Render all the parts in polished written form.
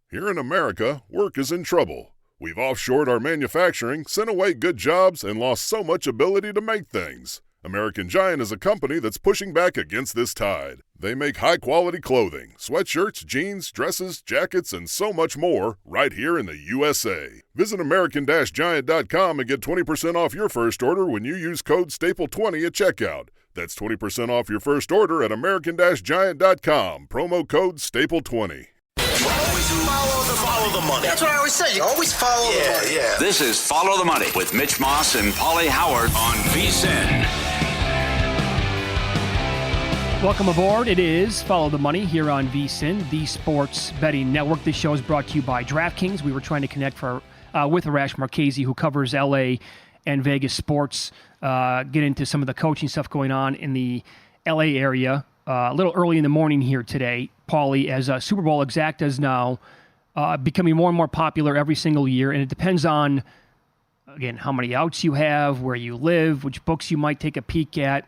Here in America, work is in trouble. We've offshored our manufacturing, sent away good jobs, and lost so much ability to make things. American Giant is a company that's pushing back against this tide. They make high-quality clothing, sweatshirts, jeans, dresses, jackets, and so much more right here in the USA. Visit American-Giant.com and get 20% off your first order when you use code STAPLE20 at checkout. That's 20% off your first order at American-Giant.com. Promo code STAPLE20. Always follow the money. That's what I always say. You always follow the money. Yeah. This is Follow the Money with Mitch Moss and Pauly Howard on VSiN. Welcome aboard. It is Follow the Money here on VSiN, the Sports Betting Network. This show is brought to you by DraftKings. We were trying to connect with Arash Markazi, who covers LA and Vegas sports, get into some of the coaching stuff going on in the LA area. A little early in the morning here today, Pauly, as Super Bowl Exactas now becoming more and more popular every single year. And it depends on, again, how many outs you have, where you live, which books you might take a peek at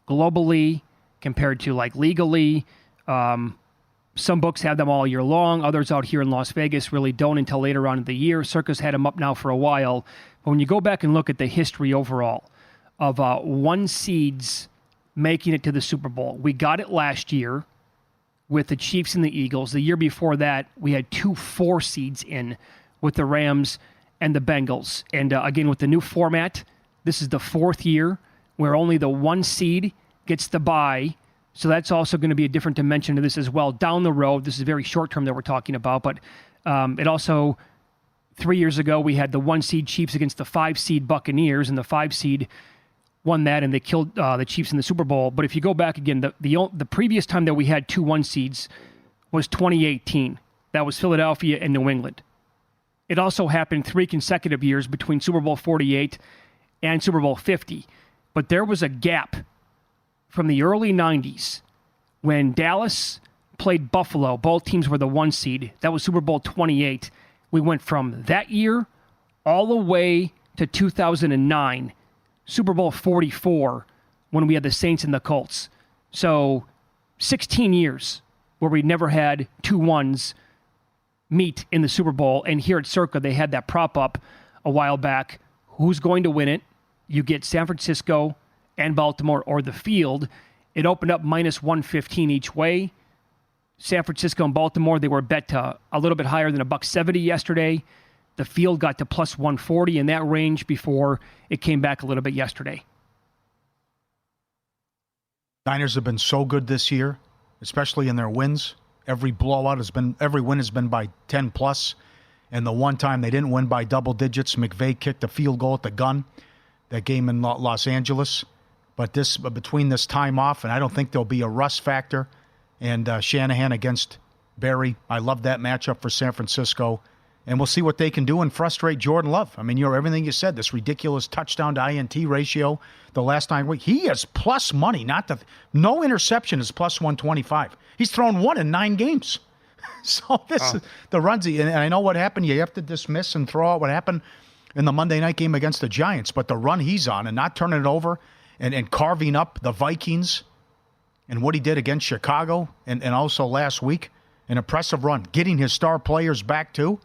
globally compared to like legally. Some books have them all year long. Others out here in Las Vegas really don't until later on in the year. Circus had them up now for a while. But when you go back and look at the history overall of one seeds making it to the Super Bowl, we got it last year with the Chiefs and the Eagles. The year before that, we had 2 4 seeds in with the Rams and the Bengals. And again, with the new format, this is the 4th year where only the 1 seed gets the bye. So that's also going to be a different dimension to this as well. Down the road, this is very short term that we're talking about, but it also, 3 years ago, we had the 1 seed Chiefs against the 5 seed Buccaneers, and the 5 seed won that, and they killed the Chiefs in the Super Bowl. But if you go back again, the previous time that we had 2 1 seeds was 2018. That was Philadelphia and New England. It also happened 3 consecutive years between Super Bowl 48 and Super Bowl 50. But there was a gap from the early 90s when Dallas played Buffalo. Both teams were the 1 seed. That was Super Bowl 28. We went from that year all the way to 2009, Super Bowl 44, when we had the Saints and the Colts. So 16 years where we never had 2 1s meet in the Super Bowl. And here at Circa, they had that prop up a while back. Who's going to win it? You get San Francisco and Baltimore or the field. It opened up minus 115 each way. San Francisco and Baltimore, they were bet to a little bit higher than $1.70 yesterday. The field got to plus 140 in that range before it came back a little bit yesterday. Niners have been so good this year, especially in their wins. Every win has been by 10 plus. And the one time they didn't win by double digits, McVay kicked a field goal at the gun, that game in Los Angeles. But between this time off, and I don't think there'll be a rust factor, and Shanahan against Barry, I love that matchup for San Francisco. And we'll see what they can do and frustrate Jordan Love. I mean, everything you said, this ridiculous touchdown to INT ratio the last 9 weeks. He has plus money, no interception is plus 125. He's thrown 1 in 9 games. So this is the runs. And I know what happened. You have to dismiss and throw out what happened in the Monday night game against the Giants. But the run he's on and not turning it over and carving up the Vikings and what he did against Chicago and also last week, an impressive run. Getting his star players back too.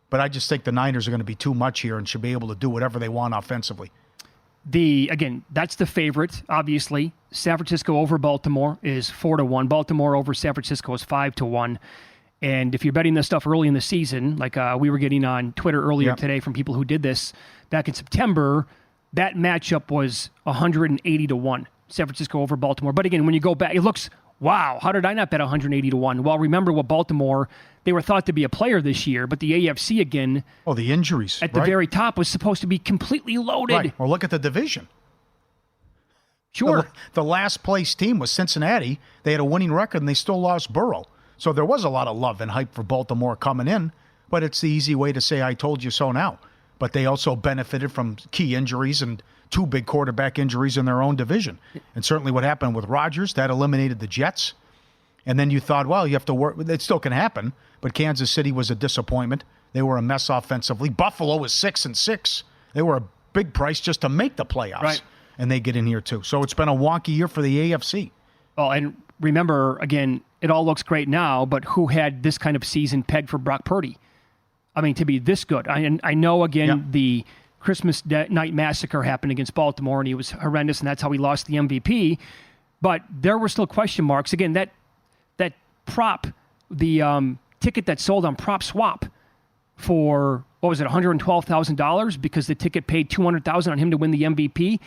But I just think the Niners are going to be too much here and should be able to do whatever they want offensively. Again, that's the favorite, obviously. San Francisco over Baltimore is 4-1. Baltimore over San Francisco is 5-1. And if you're betting this stuff early in the season, like we were getting on Twitter earlier today from people who did this back in September, that matchup was 180-1, San Francisco over Baltimore. But again, when you go back, it looks, wow, how did I not bet 180-1? Well, remember what Baltimore, they were thought to be a player this year, but the AFC again. Oh, the injuries. At the very top was supposed to be completely loaded. Right. Well, look at the division. Sure. The last place team was Cincinnati. They had a winning record, and they still lost Burrow. So there was a lot of love and hype for Baltimore coming in, but it's the easy way to say, I told you so now. But they also benefited from key injuries and 2 big quarterback injuries in their own division. And certainly what happened with Rodgers, that eliminated the Jets. And then you thought, well, you have to work. It still can happen, but Kansas City was a disappointment. They were a mess offensively. Buffalo was 6-6. They were a big price just to make the playoffs. Right. And they get in here too. So it's been a wonky year for the AFC. Oh, and remember, again, it all looks great now, but who had this kind of season pegged for Brock Purdy? I mean, to be this good. I know, again, the Christmas night massacre happened against Baltimore, and he was horrendous, and that's how he lost the MVP. But there were still question marks. Again, that prop, the ticket that sold on Prop Swap for, what was it, $112,000 because the ticket paid $200,000 on him to win the MVP.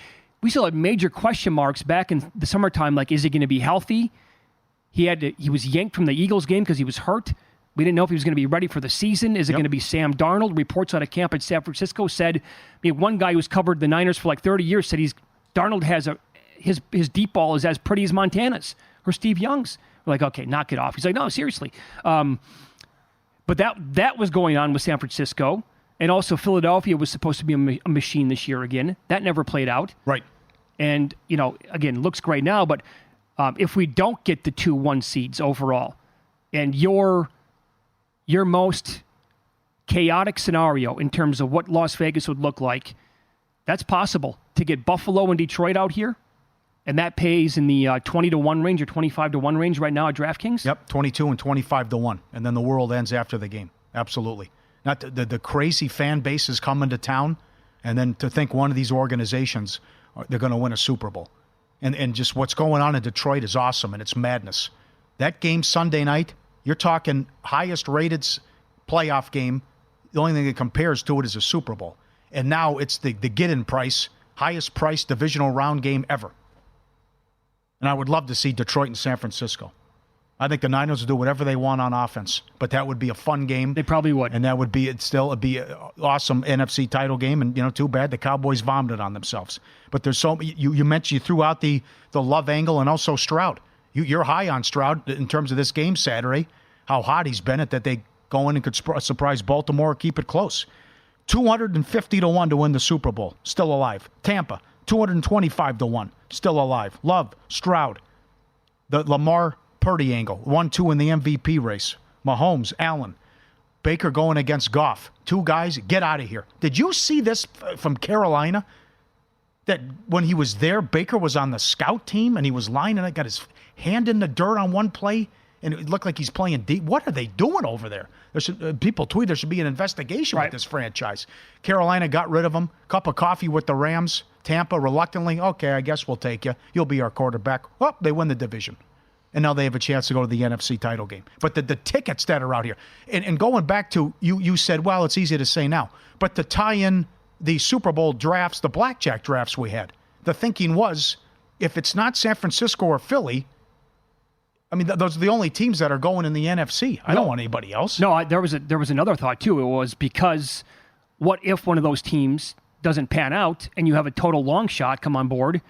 We still had major question marks back in the summertime, like, is he going to be healthy? He was yanked from the Eagles game because he was hurt. We didn't know if he was going to be ready for the season. Is it going to be Sam Darnold? Reports out of camp in San Francisco said, one guy who's covered the Niners for like 30 years said Darnold has his deep ball is as pretty as Montana's or Steve Young's. We're like, okay, knock it off. He's like, no, seriously. But that was going on with San Francisco. And also Philadelphia was supposed to be a machine this year again. That never played out. Right. And, again, looks great now. But if we don't get the 2-1 seeds overall, and your most chaotic scenario in terms of what Las Vegas would look like, that's possible to get Buffalo and Detroit out here. And that pays in the 20-1 range or 25-1 range right now at DraftKings. Yep, 22 and 25-1. And then the world ends after the game. Absolutely. Not the crazy fan base is coming to town. And then to think one of these organizations, they're going to win a Super Bowl. And just what's going on in Detroit is awesome, and it's madness. That game Sunday night, you're talking highest rated playoff game. The only thing that compares to it is a Super Bowl. And now it's the get-in price, highest priced divisional round game ever. And I would love to see Detroit and San Francisco. I think the Niners will do whatever they want on offense, but that would be a fun game. They probably would. And that would be it'd be an awesome NFC title game. And, too bad the Cowboys vomited on themselves. But there's you mentioned you threw out the Love angle and also Stroud. You're high on Stroud in terms of this game Saturday, how hot he's been at that they go in and could surprise Baltimore or keep it close. 250-1 to win the Super Bowl, still alive. Tampa, 225-1, still alive. Love, Stroud, the Lamar Purdy angle, 1-2 in the MVP race. Mahomes, Allen, Baker going against Goff. Two guys, get out of here. Did you see this from Carolina? That when he was there, Baker was on the scout team and he was lying and got his hand in the dirt on one play and it looked like he's playing deep. What are they doing over there? People tweet there should be an investigation with this franchise. Carolina got rid of him. Cup of coffee with the Rams. Tampa reluctantly, okay, I guess we'll take you. You'll be our quarterback. Oh, they win the division. And now they have a chance to go to the NFC title game. But the tickets that are out here, and going back to, you said, well, it's easy to say now, but to tie in the Super Bowl drafts, the blackjack drafts we had, the thinking was, if it's not San Francisco or Philly, I mean, those are the only teams that are going in the NFC. I don't want anybody else. No, there was another thought, too. It was because what if one of those teams doesn't pan out and you have a total long shot come on board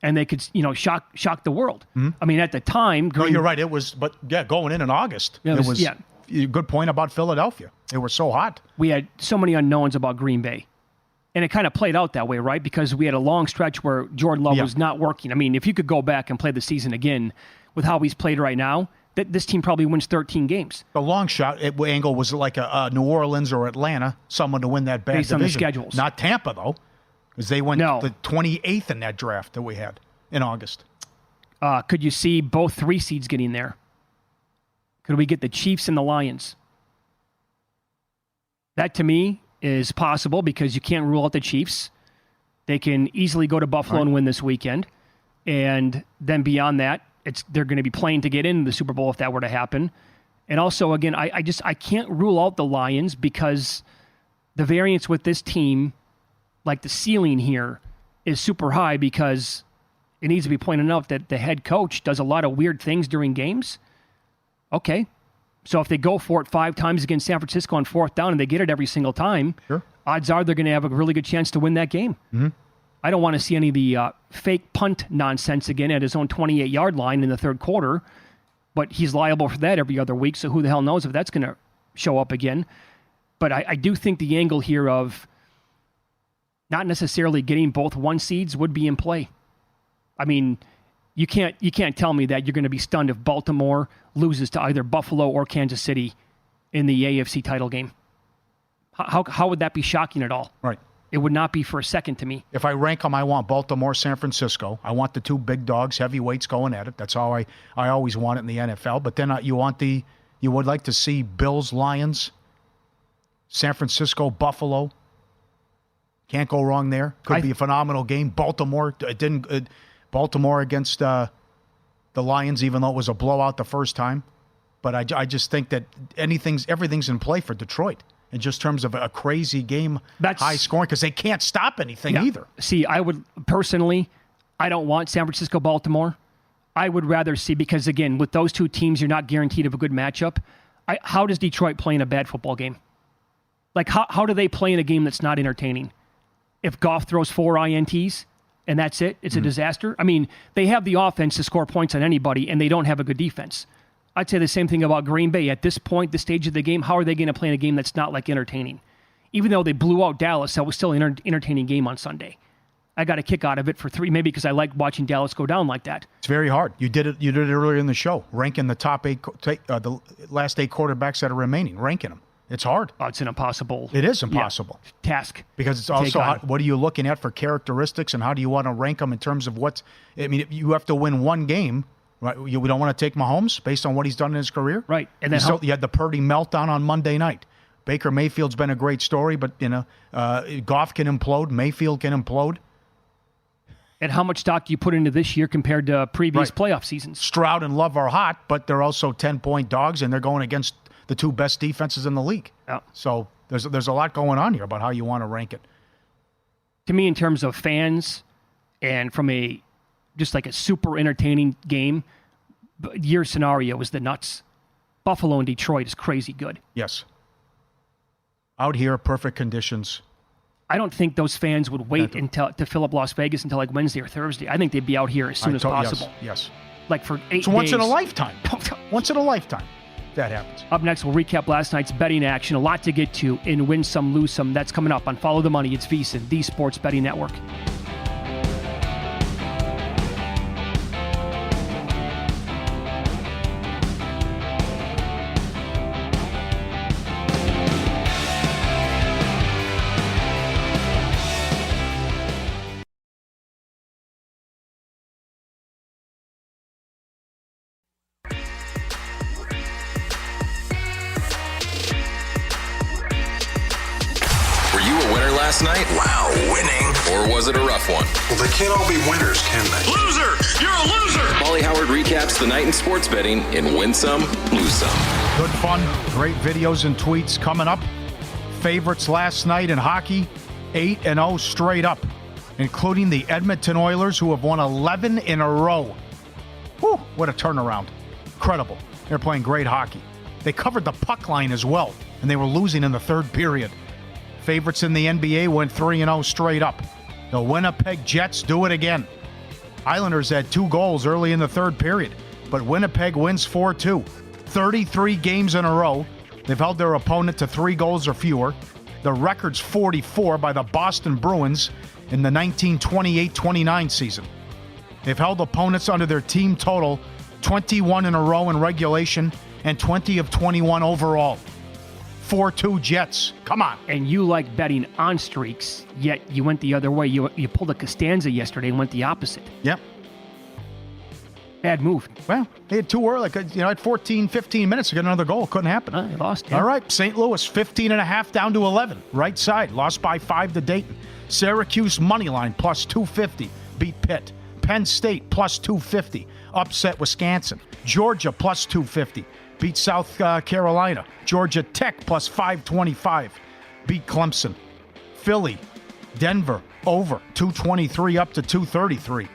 and they could, shock the world? Mm-hmm. I mean, at the time... No, you're right. It was, but yeah, going in August. It was good point about Philadelphia. They were so hot. We had so many unknowns about Green Bay. And it kind of played out that way, right? Because we had a long stretch where Jordan Love was not working. I mean, if you could go back and play the season again with how he's played right now, this team probably wins 13 games. The long shot angle was like a New Orleans or Atlanta, someone to win that bad based division. On the schedules. Not Tampa, though, because they went the 28th in that draft that we had in August. Could you see both 3 seeds getting there? Could we get the Chiefs and the Lions? That, to me, is possible because you can't rule out the Chiefs. They can easily go to Buffalo and win this weekend. And then beyond that, they're going to be playing to get into the Super Bowl if that were to happen. And also, again, I can't rule out the Lions because the variance with this team, like the ceiling here, is super high because it needs to be pointed out that the head coach does a lot of weird things during games. Okay. So if they go for it 5 times against San Francisco on 4th down and they get it every single time, odds are they're going to have a really good chance to win that game. Mm-hmm. I don't want to see any of the fake punt nonsense again at his own 28-yard line in the third quarter, but he's liable for that every other week, so who the hell knows if that's going to show up again. But I do think the angle here of not necessarily getting both 1 seeds would be in play. I mean, you can't tell me that you're going to be stunned if Baltimore loses to either Buffalo or Kansas City in the AFC title game. How would that be shocking at all? Right. It would not be for a second to me. If I rank them, I want Baltimore, San Francisco. I want the two big dogs, heavyweights going at it. That's how I always want it in the NFL. But then you would like to see Bills, Lions, San Francisco, Buffalo. Can't go wrong there. Could be a phenomenal game. Baltimore Baltimore against the Lions, even though it was a blowout the first time. But I just think that everything's in play for Detroit in just terms of a crazy game, high scoring, because they can't stop anything either. See, I would personally, I don't want San Francisco, Baltimore. I would rather see, because again, with those two teams, you're not guaranteed of a good matchup. How does Detroit play in a bad football game? Like, how do they play in a game that's not entertaining? If Goff throws 4 INTs and that's it, it's a disaster. I mean, they have the offense to score points on anybody, and they don't have a good defense. I'd say the same thing about Green Bay. At this point, this stage of the game, how are they going to play in a game that's not, like, entertaining? Even though they blew out Dallas, that was still an entertaining game on Sunday. I got a kick out of it for 3, maybe because I like watching Dallas go down like that. It's very hard. You did it earlier in the show, ranking the top 8, the last 8 quarterbacks that are remaining, ranking them. It's hard. Oh, it's an impossible. It is impossible. Task. Because it's also what are you looking at for characteristics, and how do you want to rank them in terms of what's. I mean, you have to win one game. Right? We don't want to take Mahomes based on what he's done in his career. Right. And then you had the Purdy meltdown on Monday night. Baker Mayfield's been a great story, but Goff can implode. Mayfield can implode. And how much stock do you put into this year compared to previous playoff seasons? Stroud and Love are hot, but they're also 10-point dogs, and they're going against the two best defenses in the league. Yeah. So there's a lot going on here about how you want to rank it. To me, in terms of fans and from just like a super entertaining game, your scenario is the nuts. Buffalo and Detroit is crazy good. Yes. Out here, perfect conditions. I don't think those fans would wait to fill up Las Vegas until like Wednesday or Thursday. I think they'd be out here as soon as possible. Yes. Like for 8 days. It's once in a lifetime. Once in a lifetime. That happens. Up next, we'll recap last night's betting action. A lot to get to in Win Some, Lose Some. That's coming up on Follow the Money. It's VSiN, the Sports Betting Network. Last night? Wow, winning. Or was it a rough one? Well, they can't all be winners, can they? Loser! You're a loser! Pauly Howard recaps the night in sports betting in Win Some, Lose Some. Good fun. Great videos and tweets coming up. Favorites last night in hockey, 8-0 straight up, including the Edmonton Oilers, who have won 11 in a row. Whew, what a turnaround. Incredible. They're playing great hockey. They covered the puck line as well, and they were losing in the third period. Favorites in the NBA went 3-0 straight up. The Winnipeg Jets do it again. Islanders had 2 goals early in the third period, but Winnipeg wins 4-2. 33 games in a row. They've held their opponent to 3 goals or fewer. The record's 44 by the Boston Bruins in the 1928-29 season. They've held opponents under their team total 21 in a row in regulation and 20 of 21 overall. 4-2 Jets. Come on. And you like betting on streaks, yet you went the other way. You pulled a Costanza yesterday and went the opposite. Yep. Bad move. Well, they had 2 early. At 14, 15 minutes to get another goal. Couldn't happen. They lost. Yeah. All right. St. Louis, 15.5 down to 11. Right side. Lost by 5 to Dayton. Syracuse money line plus 250. Beat Pitt. Penn State plus 250. Upset Wisconsin. Georgia plus 250. Beat South Carolina. Georgia Tech plus 525. Beat Clemson. Philly, Denver, over. 223 up to 233.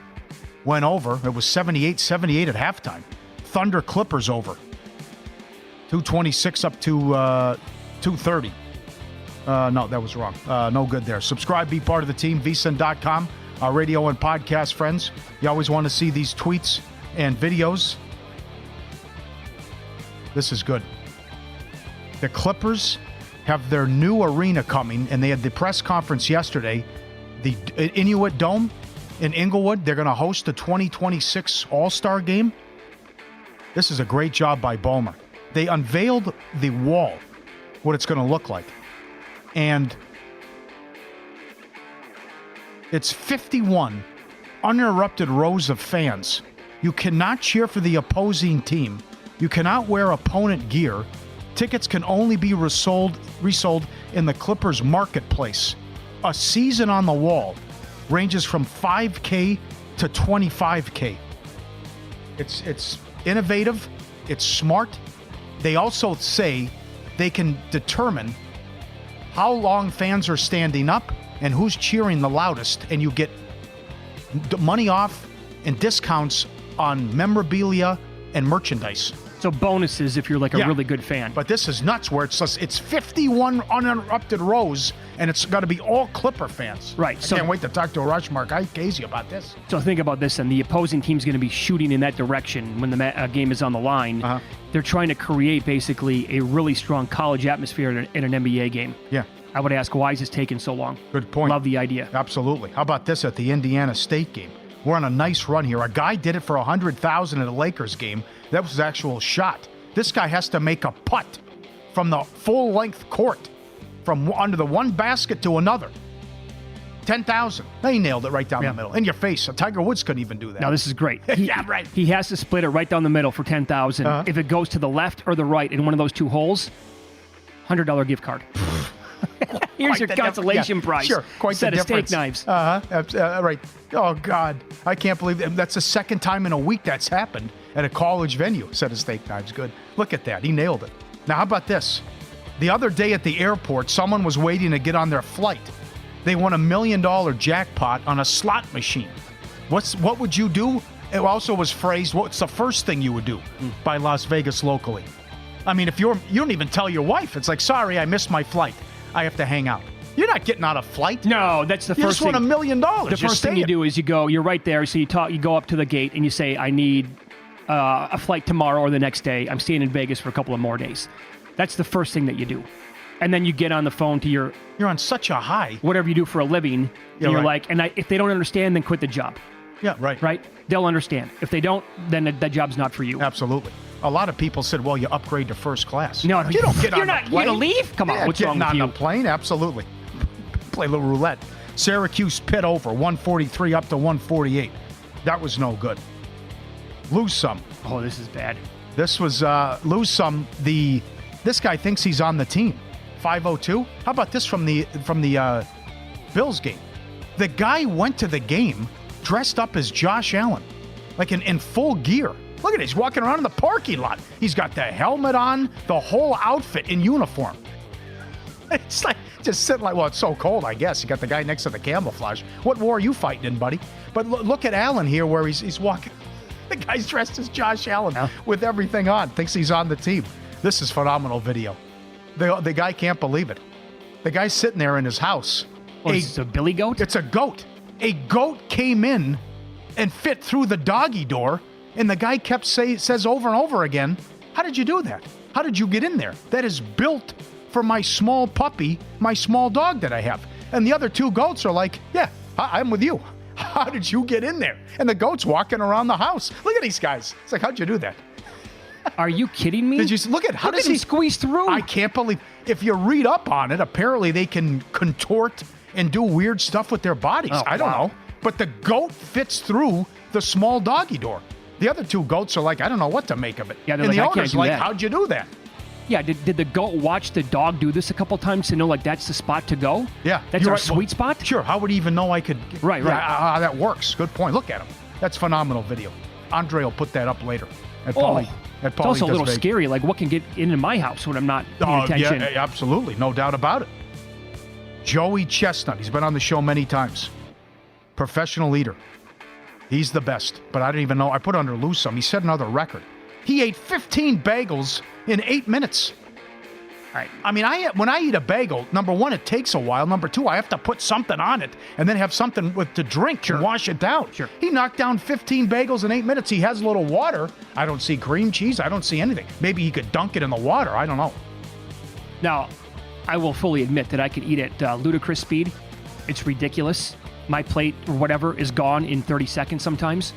Went over. It was 78-78 at halftime. Thunder Clippers over. 226 up to 230. No, that was wrong. No good there. Subscribe, be part of the team. VSiN.com. Our radio and podcast friends. You always want to see these tweets and videos. This is good. The Clippers have their new arena coming, and they had the press conference yesterday. The Inuit Dome in Inglewood, they're going to host the 2026 All-Star Game. This is a great job by Ballmer. They unveiled the wall, what it's going to look like. And It's 51 uninterrupted rows of fans. You cannot cheer for the opposing team. You cannot wear opponent gear. Tickets can only be resold in the Clippers marketplace. A season on the wall ranges from $5K to $25K. It's innovative. It's smart. They also say they can determine how long fans are standing up and who's cheering the loudest, and you get money off and discounts on memorabilia and merchandise. So bonuses if you're like a really good fan. But this is nuts where it's 51 uninterrupted rows, and it's got to be all Clipper fans. Right. I can't wait to talk to Rush Marchese about this. So think about this, and the opposing team's going to be shooting in that direction when the game is on the line. Uh-huh. They're trying to create basically a really strong college atmosphere in an NBA game. Yeah. I would ask, why is this taking so long? Good point. Love the idea. Absolutely. How about this at the Indiana State game? We're on a nice run here. A guy did it for $100,000 at a Lakers game. That was his actual shot. This guy has to make a putt from the full-length court, from under the one basket to another. $10,000. He nailed it right down the middle. In your face. Tiger Woods couldn't even do that. Now, this is great. Yeah, right. He has to split it right down the middle for $10,000. If it goes to the left or the right in one of those two holes, $100 gift card. Here's your consolation prize. Sure, quite set the of difference. steak knives. Right. Oh, God. I can't believe that. That's the second time in a week that's happened at a college venue. Set of steak knives. Good. Look at that. He nailed it. Now, how about this? The other day at the airport, someone was waiting to get on their flight. They won $1 million jackpot on a slot machine. What would you do? It also was phrased, what's the first thing you would do by Las Vegas locally? I mean, if you don't even tell your wife. It's like, sorry, I missed my flight. I have to hang out. You're not getting on a flight. No, that's the you first thing. You just won $1 million. The first thing you do is you're right there. So you go up to the gate and you say, I need a flight tomorrow or the next day. I'm staying in Vegas for a couple of more days. That's the first thing that you do. And then you get on the phone to you're on such a high. Whatever you do for a living. Yeah, and you're right. like, if they don't understand, then quit the job. Yeah, right. Right? They'll understand. If they don't, then that job's not for you. Absolutely. A lot of people said, well, you upgrade to first class. No, you don't get on the plane. You're going to leave? Come on, what's wrong with you? Getting on the plane? Absolutely. Play a little roulette. Syracuse pit over, 143 up to 148. That was no good. Lose some. Oh, this is bad. This was lose some. This guy thinks he's on the team. 502. How about this from the Bills game? The guy went to the game dressed up as Josh Allen, like in full gear. Look at it. He's walking around in the parking lot. He's got the helmet on, the whole outfit in uniform. It's like just sitting like, well, it's so cold, I guess. You got the guy next to the camouflage. What war are you fighting in, buddy? But look at Allen here where he's walking. The guy's dressed as Josh Allen with everything on. Thinks he's on the team. This is phenomenal video. The guy can't believe it. The guy's sitting there in his house. It's a billy goat? It's a goat. A goat came in and fit through the doggy door, and the guy says over and over again, how did you do that? How did you get in there? That is built for my small puppy, my small dog that I have. And the other two goats are like, yeah, I'm with you. How did you get in there? And the goat's walking around the house. Look at these guys. It's like, how'd you do that? Are you kidding me? Did you look at how does he squeeze through? I can't believe. If you read up on it, apparently they can contort and do weird stuff with their bodies. Oh, I don't wow. know. But the goat fits through the small doggy door. The other two goats are like, I don't know what to make of it. Yeah, and like, the I can't owner's do like, that. how'd you do that? Yeah, did the goat watch the dog do this a couple times to know like that's the spot to go? Yeah. That's you're our right. sweet spot? Sure. How would he even know I could? Right. That works. Good point. Look at him. That's phenomenal video. Andre will put that up later. At Pauly. At It's also a Pauly little Does scary. Like, what can get into my house when I'm not paying attention? Yeah, absolutely. No doubt about it. Joey Chestnut. He's been on the show many times. Professional leader. He's the best. But I didn't even know. I put under lose some. He set another record. He ate 15 bagels in 8 minutes. All right. I mean, when I eat a bagel, number one, it takes a while. Number two, I have to put something on it and then have something to drink and wash it down. Sure. He knocked down 15 bagels in 8 minutes. He has a little water. I don't see cream cheese. I don't see anything. Maybe he could dunk it in the water. I don't know. Now, I will fully admit that I can eat at ludicrous speed. It's ridiculous. My plate or whatever is gone in 30 seconds sometimes.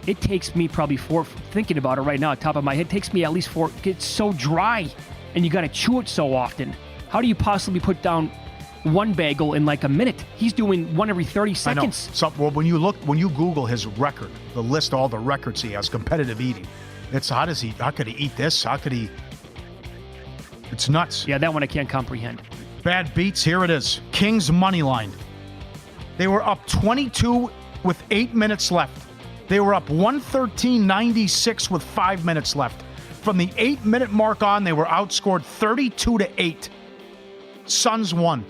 It takes me probably thinking about it right now, top of my head, it takes me at least 4. It's so dry, and you got to chew it so often. How do you possibly put down one bagel in like a minute. He's doing one every 30 seconds. I know. So, when you Google his record, the list of all the records he has, competitive eating, it's how could he eat this? How could he? It's nuts. Yeah, that one I can't comprehend. Bad beats, here it is. Kings money line. They were up 22 with 8 minutes left. They were up 113-96 with 5 minutes left. From the 8-minute mark on, they were outscored 32-8. Suns won.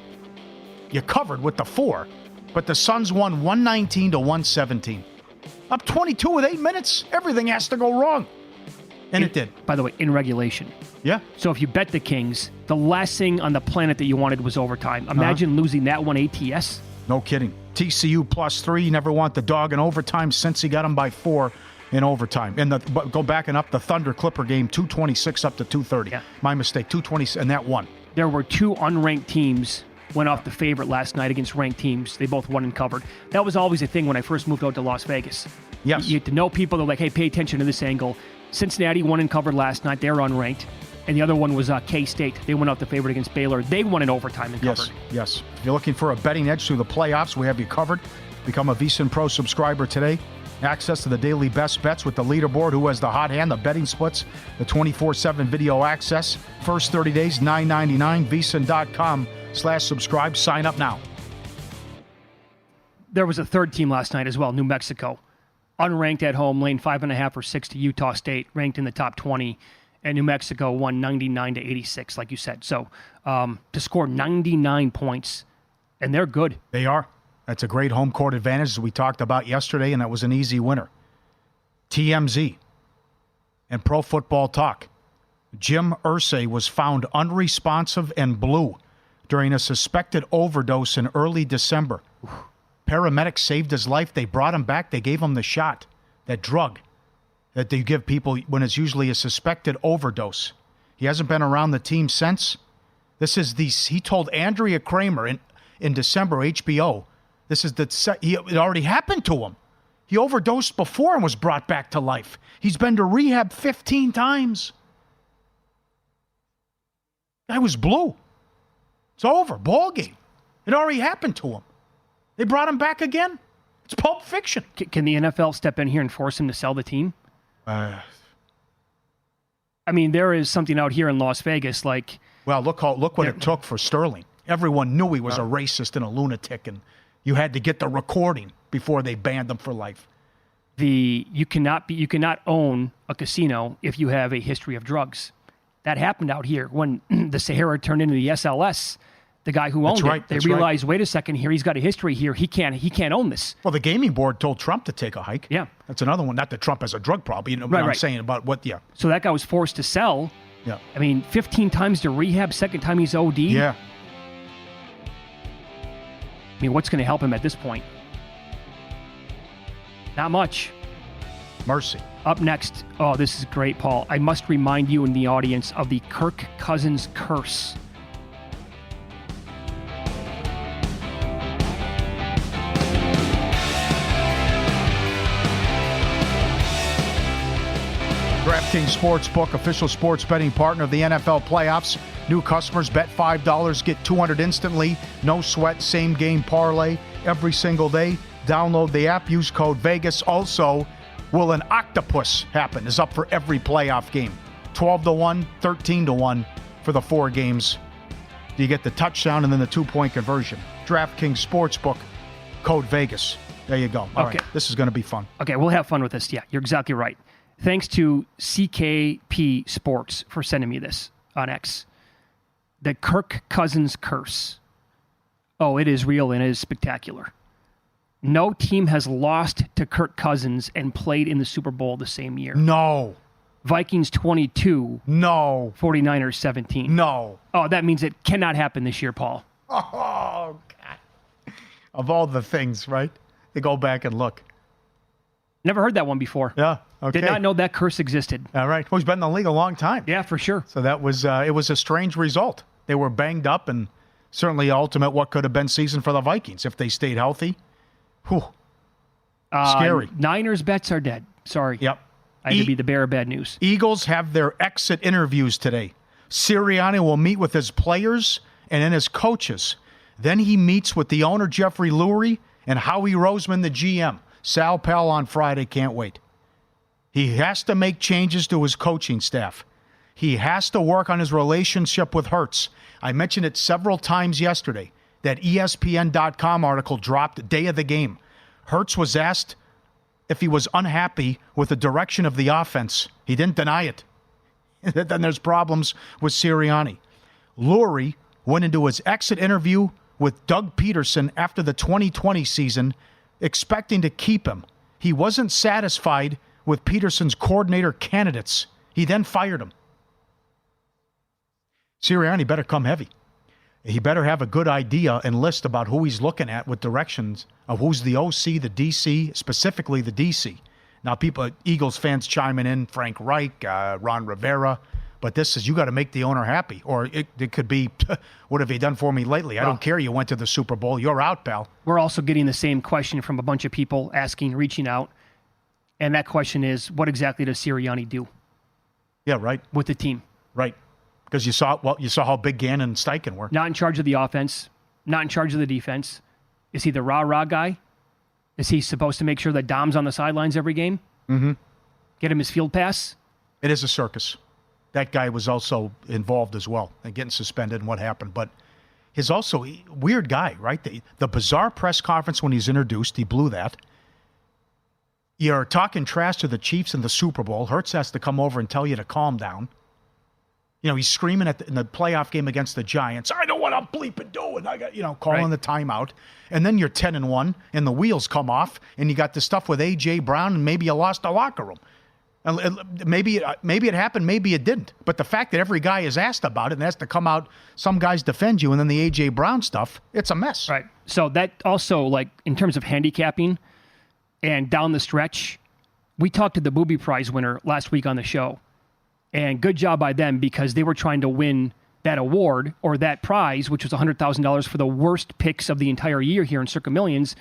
You covered with the 4, but the Suns won 119-117. Up 22 with 8 minutes. Everything has to go wrong. And it did. By the way, in regulation. Yeah. So if you bet the Kings, the last thing on the planet that you wanted was overtime. Imagine losing that one ATS. No kidding. TCU +3. You never want the dog in overtime since he got him by 4 in overtime. And go back and up the Thunder Clipper game, 226 up to 230. Yeah. My mistake, 220, and that won. There were 2 unranked teams went off the favorite last night against ranked teams. They both won and covered. That was always a thing when I first moved out to Las Vegas. Yes. You get to know people. They're like, hey, pay attention to this angle. Cincinnati won and covered last night. They're unranked. And the other one was K-State. They went out the favorite against Baylor. They won in overtime and covered. Yes. If you're looking for a betting edge through the playoffs, we have you covered. Become a VSiN Pro subscriber today. Access to the daily best bets with the leaderboard, who has the hot hand, the betting splits, the 24/7 video access. First 30 days, $9.99. VSiN.com/subscribe. Sign up now. There was a third team last night as well, New Mexico. Unranked at home, laying 5.5 or 6 to Utah State, ranked in the top 20. And New Mexico won 99-86, like you said. So to score 99 points, and they're good. They are. That's a great home court advantage, as we talked about yesterday, and that was an easy winner. TMZ and Pro Football Talk. Jim Irsay was found unresponsive and blue during a suspected overdose in early December. Paramedics saved his life. They brought him back. They gave him the shot, that drug that they give people when it's usually a suspected overdose. He hasn't been around the team since. He told Andrea Kramer in December, HBO, it already happened to him. He overdosed before and was brought back to life. He's been to rehab 15 times. Guy was blue. It's over. Ball game. It already happened to him. They brought him back again. It's Pulp Fiction. Can the NFL step in here and force him to sell the team? I mean, there is something out here in Las Vegas like... Well, look what it took for Sterling. Everyone knew he was a racist and a lunatic, and you had to get the recording before they banned him for life. You cannot own a casino if you have a history of drugs. That happened out here when the Sahara turned into the SLS. The guy who owned it, they realized, wait a second here, he's got a history here. He can't own this. Well, the gaming board told Trump to take a hike. Yeah. That's another one. Not that Trump has a drug problem. You know what I'm saying about what, yeah. So that guy was forced to sell. Yeah. I mean, 15 times to rehab, second time he's OD. Yeah. I mean, what's going to help him at this point? Not much. Mercy. Up next, oh, this is great, Paul. I must remind you in the audience of the Kirk Cousins curse. DraftKings Sportsbook, official sports betting partner of the NFL playoffs. New customers bet $5, get $200 instantly. No sweat, same game parlay every single day. Download the app, use code Vegas. Also, will an octopus happen? Is up for every playoff game. 12-1, 13-1 for the 4 games. You get the touchdown and then the 2-point conversion. DraftKings Sportsbook, code Vegas. There you go. All right. This is going to be fun. Okay, we'll have fun with this. Yeah, you're exactly right. Thanks to CKP Sports for sending me this on X. The Kirk Cousins curse. Oh, it is real and it is spectacular. No team has lost to Kirk Cousins and played in the Super Bowl the same year. No. Vikings 22. No. 49ers 17. No. Oh, that means it cannot happen this year, Paul. Oh, God. Of all the things, right? They go back and look. Never heard that one before. Yeah. Okay. Did not know that curse existed. All right. Well, he's been in the league a long time. Yeah, for sure. So that was it was a strange result. They were banged up and certainly ultimate what could have been season for the Vikings if they stayed healthy. Whew. Scary. Niners bets are dead. Sorry. Yep. I had to be the bearer of bad news. Eagles have their exit interviews today. Sirianni will meet with his players and then his coaches. Then he meets with the owner, Jeffrey Lurie, and Howie Roseman, the GM. Sal Pell on Friday, can't wait. He has to make changes to his coaching staff. He has to work on his relationship with Hurts. I mentioned it several times yesterday. That ESPN.com article dropped day of the game. Hurts was asked if he was unhappy with the direction of the offense. He didn't deny it. Then there's problems with Sirianni. Lurie went into his exit interview with Doug Peterson after the 2020 season, expecting to keep him. He wasn't satisfied with Peterson's coordinator candidates. He then fired him. Sirianni better come heavy. He better have a good idea and list about who he's looking at with directions of who's the OC, the DC, specifically the DC. Now, people, Eagles fans chiming in, Frank Reich, Ron Rivera, but this is, you got to make the owner happy. Or it could be, what have you done for me lately? I don't care. You went to the Super Bowl. You're out, pal. We're also getting the same question from a bunch of people asking, reaching out. And that question is, what exactly does Sirianni do? Yeah, right. With the team. Right. Because you saw how big Gannon and Steichen were. Not in charge of the offense, not in charge of the defense. Is he the rah-rah guy? Is he supposed to make sure that Dom's on the sidelines every game? Mm-hmm. Get him his field pass? It is a circus. That guy was also involved as well and getting suspended and what happened. But he's also a weird guy, right? The bizarre press conference when he's introduced, he blew that. You're talking trash to the Chiefs in the Super Bowl. Hurts has to come over and tell you to calm down. You know, he's screaming in the playoff game against the Giants, I know what I'm bleeping doing. I got, calling the timeout. And then you're 10-1, and the wheels come off, and you got the stuff with A.J. Brown, and maybe you lost the locker room. Maybe it happened, maybe it didn't. But the fact that every guy is asked about it and has to come out, some guys defend you, and then the A.J. Brown stuff, it's a mess. Right. So that also, like, in terms of handicapping and down the stretch, we talked to the Booby Prize winner last week on the show. And good job by them because they were trying to win that award or that prize, which was $100,000 for the worst picks of the entire year here in Circa Millions.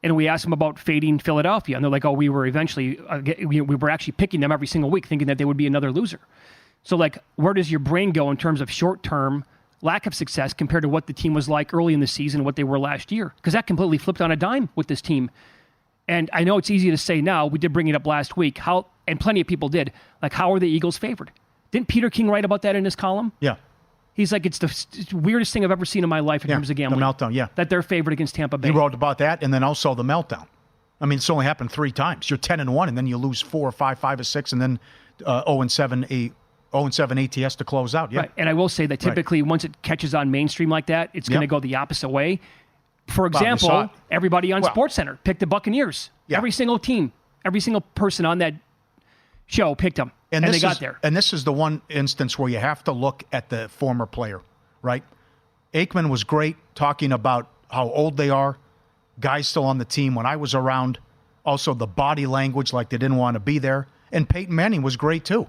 And we asked them about fading Philadelphia. And they're like, we were eventually, we were actually picking them every single week, thinking that they would be another loser. So, like, where does your brain go in terms of short-term lack of success compared to what the team was like early in the season and what they were last year? Because that completely flipped on a dime with this team. And I know it's easy to say now, we did bring it up last week, and plenty of people did, like, how are the Eagles favored? Didn't Peter King write about that in his column? Yeah. He's like, it's the weirdest thing I've ever seen in my life in terms of gambling. The meltdown, yeah. That they're favored against Tampa Bay. He wrote about that, and then also the meltdown. I mean, it's only happened 3 times. You're 10-1, and then you lose 4 or 5, 5 or 6, and then 0-7 ATS to close out. Yeah. Right. And I will say that typically once it catches on mainstream like that, it's going to go the opposite way. For example, everybody on SportsCenter picked the Buccaneers. Yeah. Every single team, every single person on that show picked them, and they got there. And this is the one instance where you have to look at the former player, right? Aikman was great talking about how old they are, guys still on the team when I was around, also the body language like they didn't want to be there. And Peyton Manning was great too.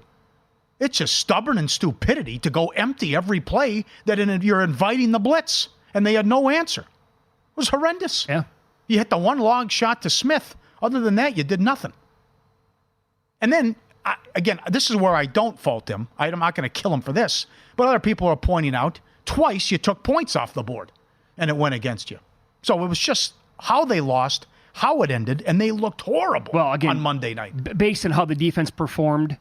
It's just stubborn and stupidity to go empty every play that you're inviting the blitz, and they had no answer. It was horrendous. Yeah. You hit the one long shot to Smith. Other than that, you did nothing. And then, again, this is where I don't fault him. I'm not going to kill him for this. But other people are pointing out, twice you took points off the board, and it went against you. So it was just how they lost, how it ended, and they looked horrible on Monday night. Based on how the defense performed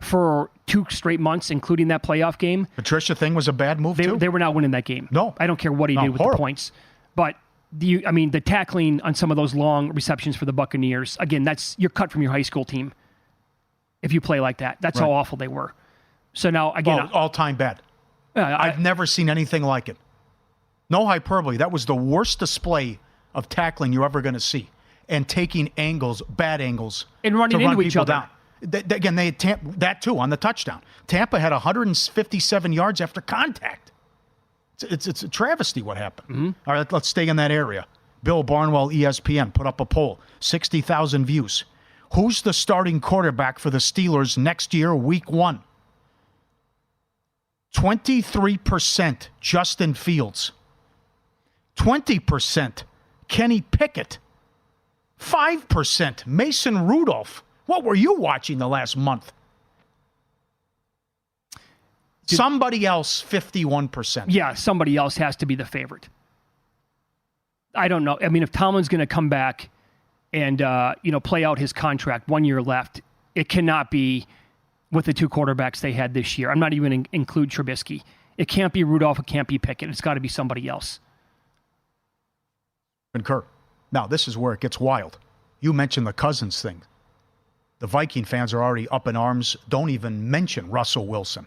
for 2 straight months, including that playoff game. Patricia thing was a bad move, too. They were not winning that game. No. I don't care what he did with the points. But the tackling on some of those long receptions for the Buccaneers, again, you're cut from your high school team if you play like that. That's how awful they were. So now, again... all-time bad. I've never seen anything like it. No hyperbole. That was the worst display of tackling you're ever going to see. And taking angles, bad angles, and running to run into each other. Down. Again, they had that too on the touchdown. Tampa had 157 yards after contact. It's a travesty what happened. Mm-hmm. All right, let's stay in that area. Bill Barnwell, ESPN, put up a poll, 60,000 views. Who's the starting quarterback for the Steelers next year, week 1? 23% Justin Fields. 20% Kenny Pickett. 5% Mason Rudolph. What were you watching the last month? Somebody else, 51%. Yeah, somebody else has to be the favorite. I don't know. I mean, if Tomlin's going to come back and play out his contract, 1 year left, it cannot be with the two quarterbacks they had this year. I'm not even going to include Trubisky. It can't be Rudolph. It can't be Pickett. It's got to be somebody else. Concur. Now, this is where it gets wild. You mentioned the Cousins thing. The Viking fans are already up in arms. Don't even mention Russell Wilson.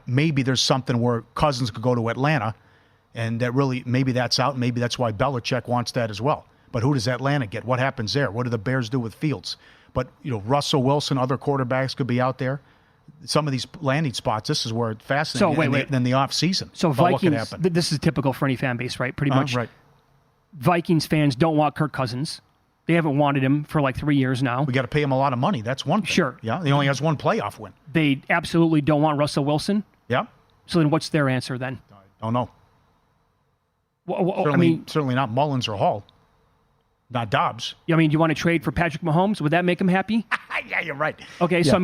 Maybe there's something where Cousins could go to Atlanta, and that really, maybe that's out. Maybe that's why Belichick wants that as well. But who does Atlanta get? What happens there? What do the Bears do with Fields? But, Russell Wilson, other quarterbacks could be out there. Some of these landing spots, this is where it's fascinating. So, wait. In the offseason. So Vikings, what could happen? This is typical for any fan base, right? Pretty much. Right. Vikings fans don't want Kirk Cousins. They haven't wanted him for like 3 years now. We got to pay him a lot of money. That's one thing. Sure. Yeah, he only has one playoff win. They absolutely don't want Russell Wilson. Yeah. So then what's their answer then? I don't know. Well, certainly not Mullins or Hall. Not Dobbs. Do you want to trade for Patrick Mahomes? Would that make him happy? Yeah, you're right. Okay, yeah. So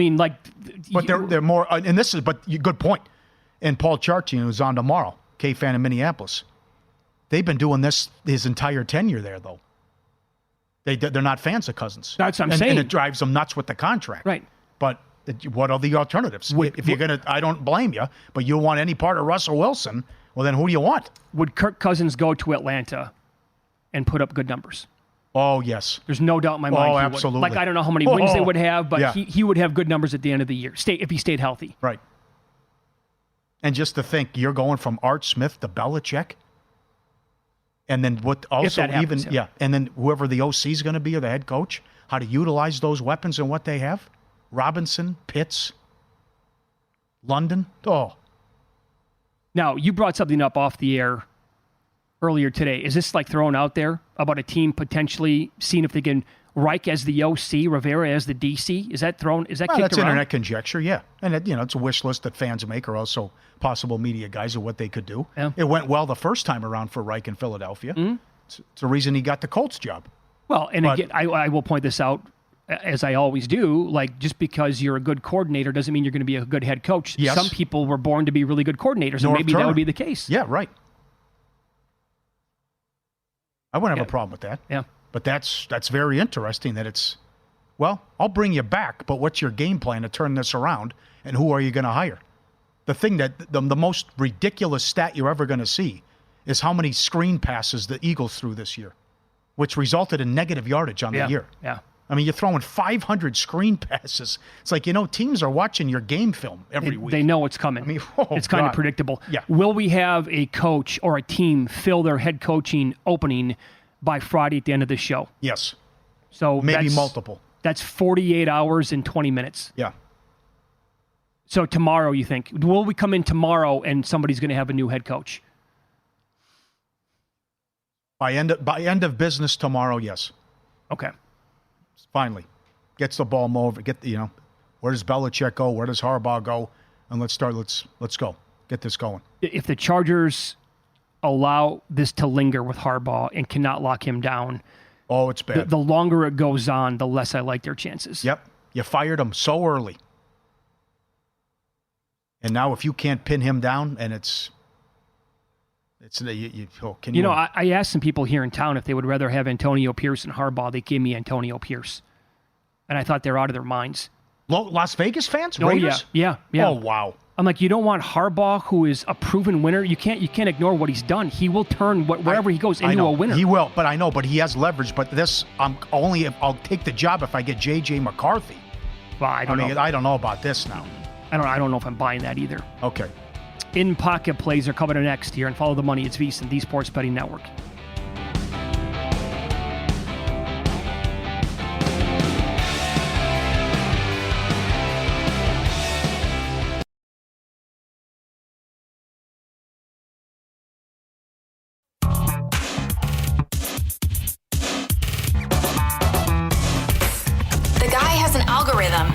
but they're more, and this is, but good point. And Paul Chartian, who's on tomorrow, K-fan in Minneapolis. They've been doing this his entire tenure there, though. They're not fans of Cousins. That's what I'm saying. And it drives them nuts with the contract. Right. But what are the alternatives? If you're going to, I don't blame you, but you want any part of Russell Wilson, well, then who do you want? Would Kirk Cousins go to Atlanta and put up good numbers? Oh, yes. There's no doubt in my mind. Oh, he absolutely. Would. I don't know how many wins they would have, but yeah. he would have good numbers at the end of the year, if he stayed healthy. Right. And just to think, you're going from Art Smith to Belichick, and then what? Also, happens, even and then whoever the OC is going to be or the head coach, how to utilize those weapons and what they have. Robinson, Pitts, London. Oh. Now you brought something up off the air earlier today. Is this like thrown out there about a team potentially seeing if they can Reich as the OC, Rivera as the DC? Is that kicked around? That's internet conjecture, yeah. And it's a wish list that fans make, or also possible media guys of what they could do. Yeah. It went well the first time around for Reich in Philadelphia. Mm-hmm. It's the reason he got the Colts job. Well, again, I will point this out, as I always do, like just because you're a good coordinator doesn't mean you're going to be a good head coach. Yes. Some people were born to be really good coordinators, and maybe that would be the case. Yeah, right. I wouldn't have a problem with that. Yeah. But that's very interesting that it's, well, I'll bring you back, but what's your game plan to turn this around, and who are you going to hire? The thing that the most ridiculous stat you're ever going to see is how many screen passes the Eagles threw this year, which resulted in negative yardage on the year. Yeah. I mean, you're throwing 500 screen passes. It's like, teams are watching your game film every week. They know what's coming. I mean, it's kind of predictable. Yeah. Will we have a coach or a team fill their head coaching opening by Friday at the end of the show? Yes. So maybe multiple. That's 48 hours and 20 minutes. Yeah. So tomorrow, you think? Will we come in tomorrow and somebody's going to have a new head coach? By end of business tomorrow, yes. Okay. Finally. Gets the ball moving. Where does Belichick go? Where does Harbaugh go? And let's go. Get this going. If the Chargers allow this to linger with Harbaugh and cannot lock him down, oh, it's bad. The longer it goes on, the less I like their chances. Yep. You fired him so early. And now if you can't pin him down, and I asked some people here in town if they would rather have Antonio Pierce and Harbaugh. They gave me Antonio Pierce. And I thought they're out of their minds. Las Vegas fans? Oh, Raiders? Yeah. Oh, wow. I'm like, you don't want Harbaugh, who is a proven winner. You can't ignore what he's done. He will turn wherever he goes into a winner. He will, but he has leverage. But this, I'll take the job if I get J.J. McCarthy. Well, I don't know. I don't know about this now. I don't know if I'm buying that either. Okay. In-pocket plays are coming next here, and Follow the Money. It's VSiN, the Sports Betting Network.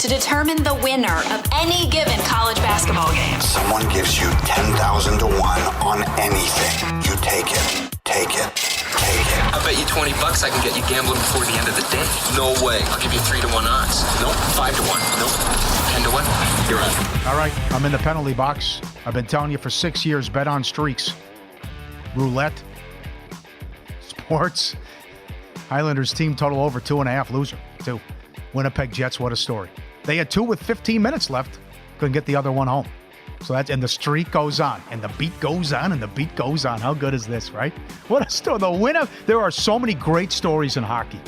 To determine the winner of any given college basketball game. Someone gives you 10,000 to 1 on anything. You take it. Take it. Take it. I bet you $20 I can get you gambling before the end of the day. No way. I'll give you 3-1 odds. Nope. 5-1. Nope. 10-1. You're on. All right. I'm in the penalty box. I've been telling you for 6 years, bet on streaks. Roulette. sports. Islanders team total over 2.5, loser, 2. Winnipeg Jets, what a story. They had 2 with 15 minutes left. Couldn't get the other one home. So and the streak goes on, and the beat goes on, and the beat goes on. How good is this, right? What a story. The winner. There are so many great stories in hockey.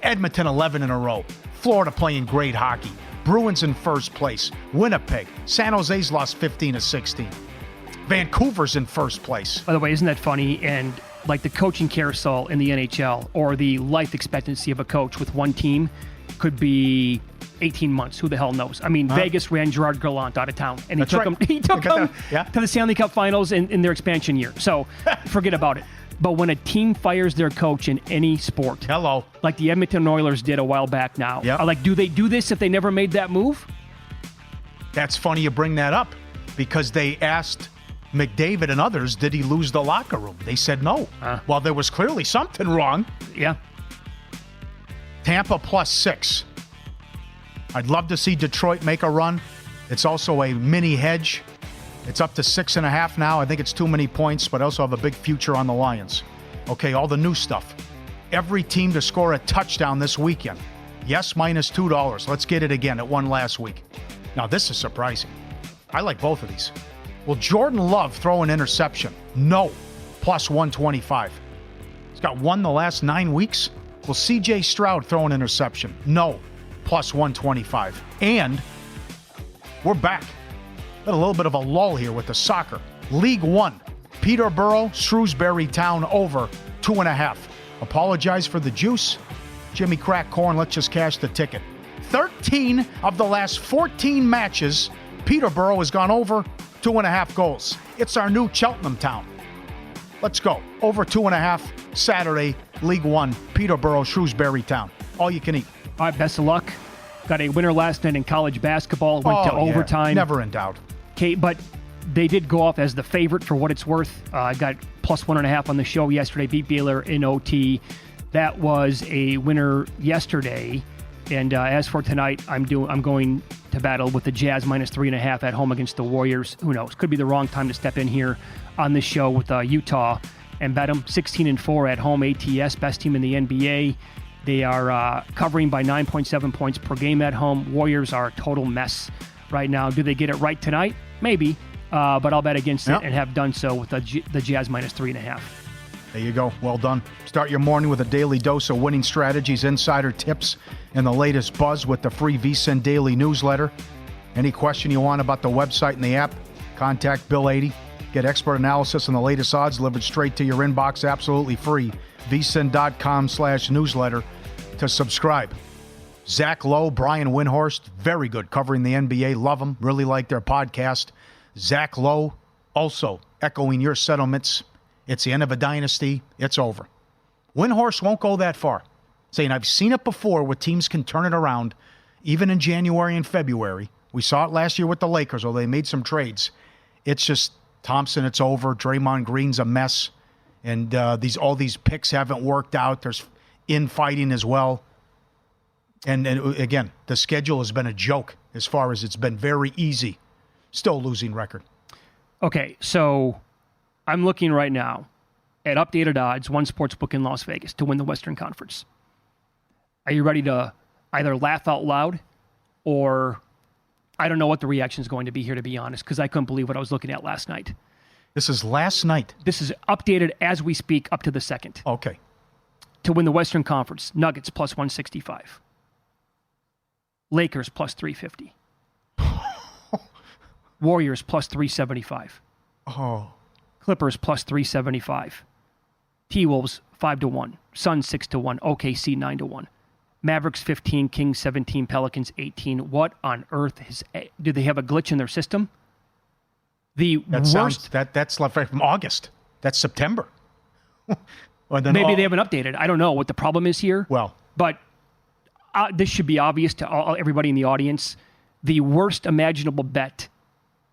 Edmonton 11 in a row. Florida playing great hockey. Bruins in first place. Winnipeg. San Jose's lost 15-16. Vancouver's in first place. By the way, isn't that funny? And like the coaching carousel in the NHL, or the life expectancy of a coach with one team could be 18 months. Who the hell knows? I mean, Vegas ran Gerard Gallant out of town, and he took him to the Stanley Cup Finals in their expansion year. So forget about it. But when a team fires their coach in any sport, like the Edmonton Oilers did a while back now, like, do they do this if they never made that move? That's funny you bring that up, because they asked McDavid and others, did he lose the locker room? They said no. Well, there was clearly something wrong. Yeah. Tampa +6. I'd love to see Detroit make a run. It's also a mini hedge. It's up to 6.5 now. I think it's too many points, but I also have a big future on the Lions. Okay, all the new stuff. Every team to score a touchdown this weekend. Yes, -$2. Let's get it again. It won last week. Now, this is surprising. I like both of these. Will Jordan Love throw an interception? No. +125. He's got 1 the last 9 weeks. Will C.J. Stroud throw an interception? No. +125. And we're back. Got a little bit of a lull here with the soccer. League One. Peterborough, Shrewsbury Town over 2.5. Apologize for the juice. Jimmy Crack Corn, let's just cash the ticket. 13 of the last 14 matches, Peterborough has gone over 2.5 goals. It's our new Cheltenham Town. Let's go. Over 2.5 Saturday, League One, Peterborough, Shrewsbury Town. All you can eat. All right, best of luck. Got a winner last night in college basketball. Went to overtime. Never in doubt. Okay, but they did go off as the favorite for what it's worth. I got +1.5 on the show yesterday. Beat Baylor in OT. That was a winner yesterday. And as for tonight, I'm going to battle with the Jazz -3.5 at home against the Warriors. Who knows? Could be the wrong time to step in here on this show with Utah and bet them 16-4 at home. ATS, best team in the NBA. They are covering by 9.7 points per game at home. Warriors are a total mess right now. Do they get it right tonight? Maybe, but I'll bet against it and have done so with the Jazz -3.5. There you go. Well done. Start your morning with a daily dose of winning strategies, insider tips, and the latest buzz with the free VSiN daily newsletter. Any question you want about the website and the app, contact Bill 80. Get expert analysis and the latest odds delivered straight to your inbox, absolutely free. VSiN.com/newsletter to subscribe. Zach Lowe, Brian Windhorst, very good covering the NBA. Love them. Really like their podcast. Zach Lowe, also echoing your sentiments. It's the end of a dynasty. It's over. Windhorst won't go that far. Saying, I've seen it before where teams can turn it around, even in January and February. We saw it last year with the Lakers, although they made some trades. It's just, Thompson, it's over. Draymond Green's a mess. And all these picks haven't worked out. There's infighting as well. And again, the schedule has been a joke as far as it's been very easy. Still losing record. Okay, so I'm looking right now at updated odds, one sportsbook in Las Vegas to win the Western Conference. Are you ready to either laugh out loud or I don't know what the reaction is going to be here, to be honest, because I couldn't believe what I was looking at last night. This is last night. This is updated as we speak up to the second. Okay. To win the Western Conference, Nuggets +165. Lakers +350. Warriors +375. Oh. Clippers +375. T-Wolves 5-1. Suns 6-1. OKC 9-1. Mavericks 15. Kings 17. Pelicans 18. What on earth do they have a glitch in their system? That's like from August. That's September. Maybe they haven't updated. I don't know what the problem is here. Well, but this should be obvious to everybody in the audience. The worst imaginable bet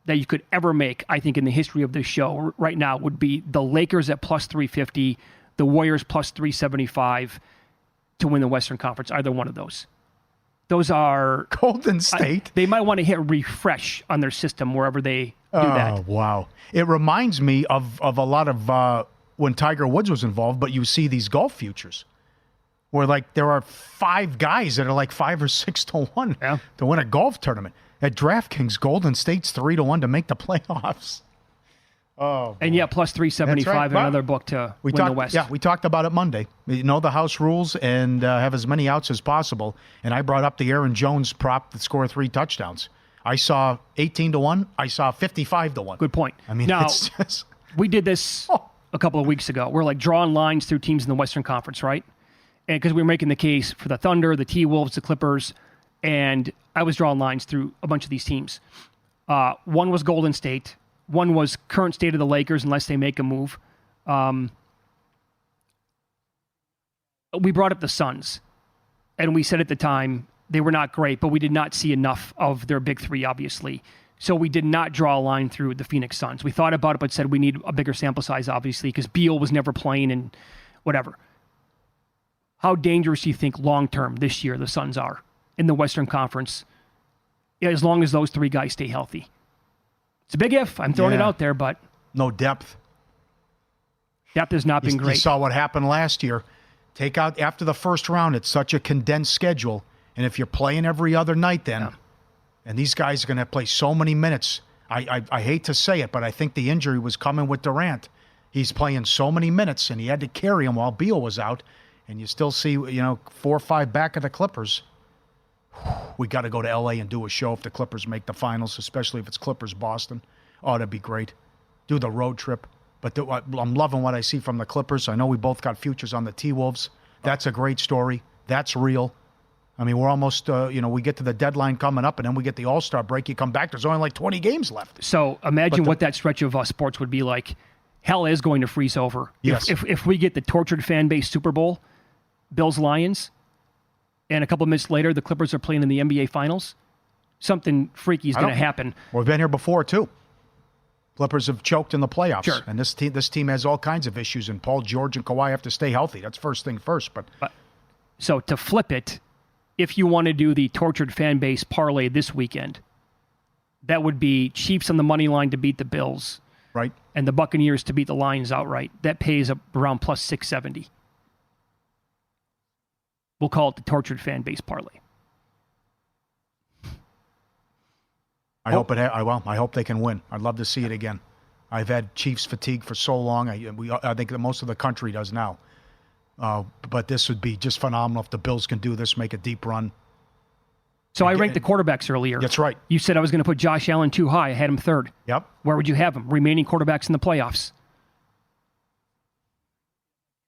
that you could ever make, I think, in the history of this show right now would be the Lakers at +350, the Warriors +375 to win the Western Conference. Either one of those. Those are Golden State. They might want to hit refresh on their system wherever they do that. Oh, wow. It reminds me of a lot of when Tiger Woods was involved, but you see these golf futures where like there are 5 guys that are like 5 or 6 to 1 to win a golf tournament. At DraftKings, Golden State's 3 to 1 to make the playoffs. Oh, and yeah, plus 375 right. in another book to win the West. Yeah, we talked about it Monday. You know the house rules and have as many outs as possible. And I brought up the Aaron Jones prop that scored 3 touchdowns. I saw 18 to 1. I saw 55 to 1. Good point. I mean, now, it's just... we did this a couple of weeks ago. We're like drawing lines through teams in the Western Conference, right? And because we were making the case for the Thunder, the T-Wolves, the Clippers, and I was drawing lines through a bunch of these teams. One was Golden State. One was current state of the Lakers unless they make a move. We brought up the Suns, and we said at the time they were not great, but we did not see enough of their big 3, obviously. So we did not draw a line through the Phoenix Suns. We thought about it, but said we need a bigger sample size, obviously, because Beal was never playing and whatever. How dangerous do you think long-term this year the Suns are in the Western Conference, as long as those 3 guys stay healthy? It's a big if. I'm throwing it out there, but... No depth. Depth has not been great. You saw what happened last year. Take out after the first round, it's such a condensed schedule. And if you're playing every other night then, and these guys are going to play so many minutes, I hate to say it, but I think the injury was coming with Durant. He's playing so many minutes, and he had to carry him while Beal was out. And you still see, 4 or 5 back of the Clippers. We got to go to L.A. and do a show if the Clippers make the finals, especially if it's Clippers-Boston. Oh, that'd be great. Do the road trip. But I'm loving what I see from the Clippers. I know we both got futures on the T-Wolves. That's a great story. That's real. I mean, we're almost, we get to the deadline coming up, and then we get the All-Star break. You come back, there's only like 20 games left. So imagine what that stretch of sports would be like. Hell is going to freeze over. Yes. If we get the tortured fan base Super Bowl, Bills-Lions, and a couple of minutes later, the Clippers are playing in the NBA Finals, something freaky is going to happen. We've been here before, too. Clippers have choked in the playoffs. Sure. And this team has all kinds of issues, and Paul George and Kawhi have to stay healthy. That's first thing first. But so to flip it, if you want to do the tortured fan base parlay this weekend, that would be Chiefs on the money line to beat the Bills. Right. And the Buccaneers to beat the Lions outright. That pays around plus 670. We'll call it the tortured fan base parlay. I hope they can win. I'd love to see it again. I've had Chiefs fatigue for so long. I think that most of the country does now. But this would be just phenomenal if the Bills can do this, make a deep run. So I ranked the quarterbacks earlier. That's right. You said I was going to put Josh Allen too high. I had him 3rd. Yep. Where would you have him? Remaining quarterbacks in the playoffs.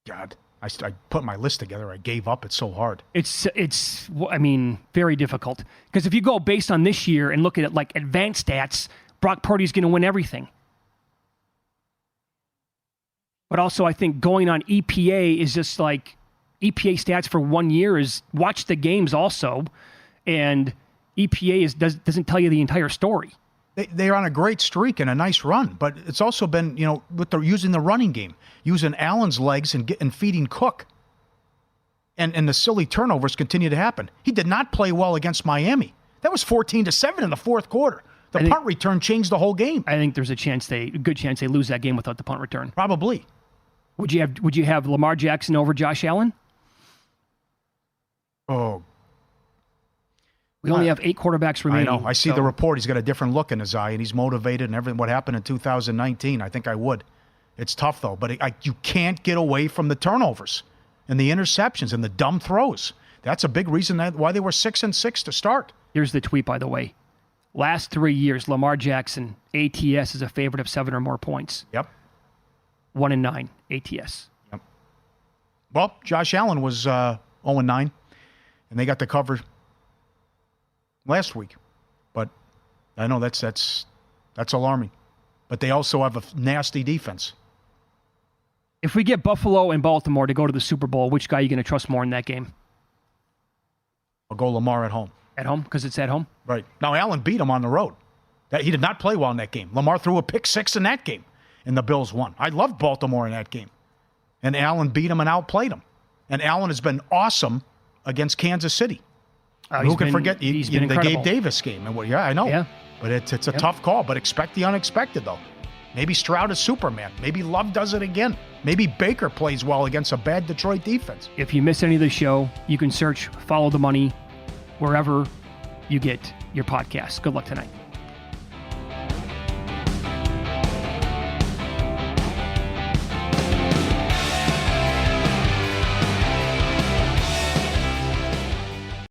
God. I put my list together. I gave up. It's so hard. It's very difficult. Because if you go based on this year and look at it like advanced stats, Brock Purdy's going to win everything. But also I think going on EPA is just like EPA stats for 1 year is watch the games also. And EPA doesn't tell you the entire story. They're on a great streak and a nice run, but it's also been, with using the running game, using Allen's legs and feeding Cook. And the silly turnovers continue to happen. He did not play well against Miami. That was 14-7 in the fourth quarter. The punt return changed the whole game. I think there's a good chance they lose that game without the punt return. Probably. Would you have Lamar Jackson over Josh Allen? Oh, we only have 8 quarterbacks remaining. I know. I see the report. He's got a different look in his eye, and he's motivated and everything. What happened in 2019, I think I would. It's tough, though. But you can't get away from the turnovers and the interceptions and the dumb throws. That's a big reason why they were 6-6 to start. Here's the tweet, by the way. Last 3 years, Lamar Jackson, ATS, is a favorite of 7 or more points. Yep. 1-9, ATS. Yep. Well, Josh Allen was 0-9, and they got the cover last week, but I know that's alarming. But they also have a nasty defense. If we get Buffalo and Baltimore to go to the Super Bowl, which guy are you going to trust more in that game? I'll go Lamar at home. At home? Because it's at home? Right. Now, Allen beat him on the road. He did not play well in that game. Lamar threw a pick 6 in that game, and the Bills won. I loved Baltimore in that game. And Allen beat him and outplayed him. And Allen has been awesome against Kansas City. Who can forget the Gabe Davis game? And I know. Yeah. But it's a tough call. But expect the unexpected, though. Maybe Stroud is Superman. Maybe Love does it again. Maybe Baker plays well against a bad Detroit defense. If you miss any of the show, you can search Follow the Money wherever you get your podcasts. Good luck tonight.